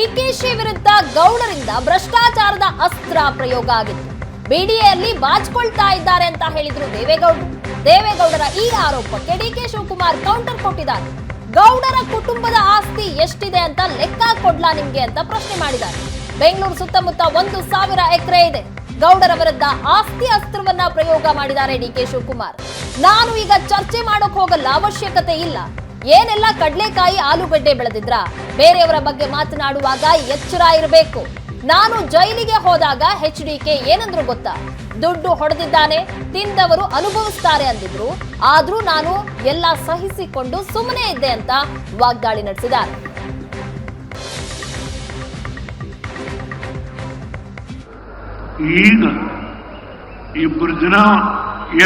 ಡಿಕೆಶಿ ವಿರುದ್ಧ ಗೌಡರಿಂದ ಭ್ರಷ್ಟಾಚಾರದ ಅಸ್ತ್ರ ಪ್ರಯೋಗ ಆಗಿತ್ತು. ಬಿಡಿಎಯಲ್ಲಿ ಬಾಚಿಕೊಳ್ತಾ ಇದ್ದಾರೆ ಅಂತ ಹೇಳಿದ್ರು ದೇವೇಗೌಡರ ಈ ಆರೋಪಕ್ಕೆ ಡಿಕೆ ಶಿವಕುಮಾರ್ ಕೌಂಟರ್ ಕೊಟ್ಟಿದ್ದಾರೆ. ಗೌಡರ ಕುಟುಂಬದ ಆಸ್ತಿ ಎಷ್ಟಿದೆ ಅಂತ ಲೆಕ್ಕ ಕೊಡ್ಲಾ ನಿಮ್ಗೆ ಅಂತ ಪ್ರಶ್ನೆ ಮಾಡಿದ್ದಾರೆ. ಬೆಂಗಳೂರು ಸುತ್ತಮುತ್ತ 1,000 ಎಕರೆ ಇದೆ. ಗೌಡರ ವಿರುದ್ಧ ಆಸ್ತಿ ಅಸ್ತ್ರವನ್ನ ಪ್ರಯೋಗ ಮಾಡಿದ್ದಾರೆ ಡಿಕೆ ಶಿವಕುಮಾರ್. ನಾನು ಈಗ ಚರ್ಚೆ ಮಾಡೋಕ್ ಹೋಗಲ್ಲ, ಅವಶ್ಯಕತೆ ಇಲ್ಲ. ಏನೆಲ್ಲ ಕಡ್ಲೆಕಾಯಿ ಆಲೂಗಡ್ಡೆ ಬೆಳೆದಿದ್ರ, ಬೇರೆಯವರ ಬಗ್ಗೆ ಮಾತನಾಡುವಾಗ ಎಚ್ಚರ ಇರಬೇಕು. ನಾನು ಜೈಲಿಗೆ ಹೋದಾಗ HDK ಏನಂದ್ರು ಗೊತ್ತಾ? ದುಡ್ಡು ಹೊಡೆದಿದ್ದಾನೆ, ತಿಂದವರು ಅನುಭವಿಸ್ತಾರೆ ಅಂದಿದ್ರು. ಆದ್ರೂ ನಾನು ಎಲ್ಲ ಸಹಿಸಿಕೊಂಡು ಸುಮ್ಮನೆ ಇದ್ದೆ ಅಂತ ವಾಗ್ದಾಳಿ ನಡೆಸಿದ್ದಾರೆ. ಈಗ ಇಬ್ಬರು ಜನ,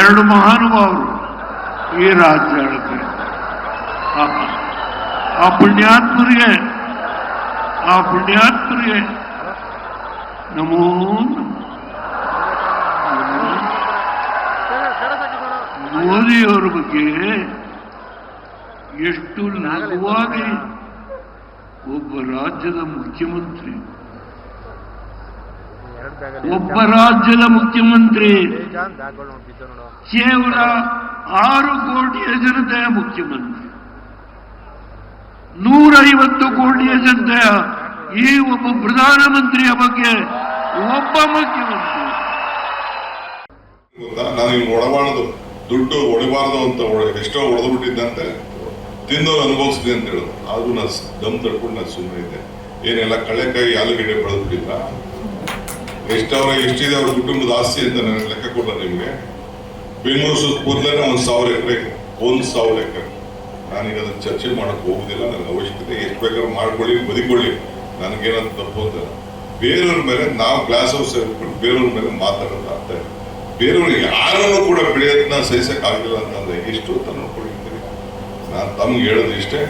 ಎರಡು ಮಹಾನುಭಾವರು ಈ ರಾಜ್ಯ ಆಳುತ್ತೆ. ಆ ಪುಣ್ಯಾತ್ಮರಿಗೆ ನಮೋ ಮೋದಿಯವರ ಬಗ್ಗೆ ಎಷ್ಟು ಲಘುವಾಗಿ ಒಬ್ಬ ರಾಜ್ಯದ ಮುಖ್ಯಮಂತ್ರಿ ಕೇವಲ 6 ಕೋಟಿಯ ಜನತೆಯ ಮುಖ್ಯಮಂತ್ರಿ, 150 ಕೋಟಿಯ ಜನತೆಯ ಈ ಒಬ್ಬ ಪ್ರಧಾನಮಂತ್ರಿಯ ಬಗ್ಗೆ ಒಬ್ಬ ಮುಖ್ಯಮಂತ್ರಿ. ನಾನು ಇವ್ನು ಒಡಬಾರದು, ದುಡ್ಡು ಹೊಡಿಬಾರದು ಅಂತ ಎಷ್ಟೋ ಹೊಡೆದು ಬಿಟ್ಟಿದ್ದಂತೆ, ತಿಂದವ್ರು ಅನುಭವಿಸಿದೆ ಅಂತ ಹೇಳೋದು. ಆದ್ರೂ ನಾನು ದಮ್ ತಡ್ಕೊಂಡು ನಾನು ಸುಮ್ಮನೆ ಇದ್ದೆ. ಏನೆಲ್ಲ ಕಳೆಕಾಯಿ ಆಲೂಗಡ್ಡೆ ಬೆಳೆದ್ಬಿಟ್ಟಿಲ್ಲ, ಎಷ್ಟಿದೆ ಅವ್ರ ಕುಟುಂಬದ ಆಸ್ತಿ ಅಂತ ನನಗೆ ಲೆಕ್ಕ ಕೊಡಲ್ಲ ನಿಮ್ಗೆ. ಬೆಂಗಳೂರು ಸುತ್ತಮುತ್ತಲೇ 1,000 ಎಕರೆ, 1,000 ಎಕರೆ. ನಾನೀಗ ಅದನ್ನ ಚರ್ಚೆ ಮಾಡಕ್ ಹೋಗುದಿಲ್ಲ. ನನಗೆ ಅವಶ್ಯಕತೆ ಎಷ್ಟು ಬೇಕಾದ್ರೂ ಮಾಡ್ಕೊಳ್ಳಿ, ಬದಿಕೊಳ್ಳಿ, ನನಗೇನಂತ ತಪ್ಪು ಅಂತ. ಬೇರೆಯವ್ರ ಮೇಲೆ ನಾವು ಗ್ಲಾಸ್ ಹೌಸ್ ಹೇಳ್ಬಿಟ್ಟು ಬೇರೆಯವ್ರ ಮೇಲೆ ಮಾತಾಡೋದು ಆಗ್ತಾ ಇದೆ. ಬೇರೆಯವ್ರಿಗೆ ಯಾರನ್ನು ಕೂಡ ಬೆಳೆಯೋದನ್ನ ಸಹಿಸಕ್ ಆಗಿಲ್ಲ ಅಂತಂದ್ರೆ ಎಷ್ಟು ಅಂತ ನೋಡ್ಕೊಂಡಿರ್ತೀರಿ. ನಾನು ತಮ್ಗೆ ಹೇಳೋದು ಇಷ್ಟೇ,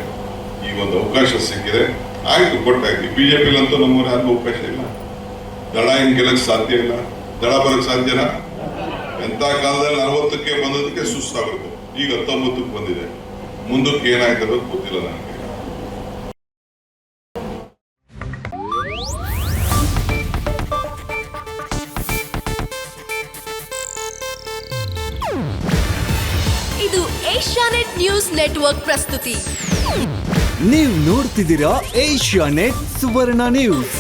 ಈಗ ಒಂದು ಅವಕಾಶ ಸಿಕ್ಕಿದೆ, ಆಯ್ತು ಕೊಟ್ಟಾಯ್ತು. ಬಿಜೆಪಿಲಂತೂ ನಮ್ಮೂರ ಯಾರಿಗೂ ಅವಕಾಶ ಇಲ್ಲ. ದಳ ಹಿಂಗ್ ಗೆಲ್ಲಕ್ ಸಾಧ್ಯ ಇಲ್ಲ, ದಳ ಬರಕ್ ಸಾಧ್ಯನಾ? ಎಂತ ಕಾಲದಲ್ಲಿ 40ಕ್ಕೆ ಬಂದದಕ್ಕೆ ಸುಸ್ತಾಗುತ್ತೆ, ಈಗ 19ಕ್ಕೆ ಬಂದಿದೆ. ಮುಂದಕ್ಕೆ ಏನಾಯ್ತದ ಗೊತ್ತಿಲ್ಲ ನನಗೆ. ಇದು ಏಷ್ಯಾನೆಟ್ ನ್ಯೂಸ್ ನೆಟ್ವರ್ಕ್ ಪ್ರಸ್ತುತಿ. ನೀವು ನೋಡ್ತಿದ್ದೀರಾ ಏಷ್ಯಾನೆಟ್ ಸುವರ್ಣ ನ್ಯೂಸ್.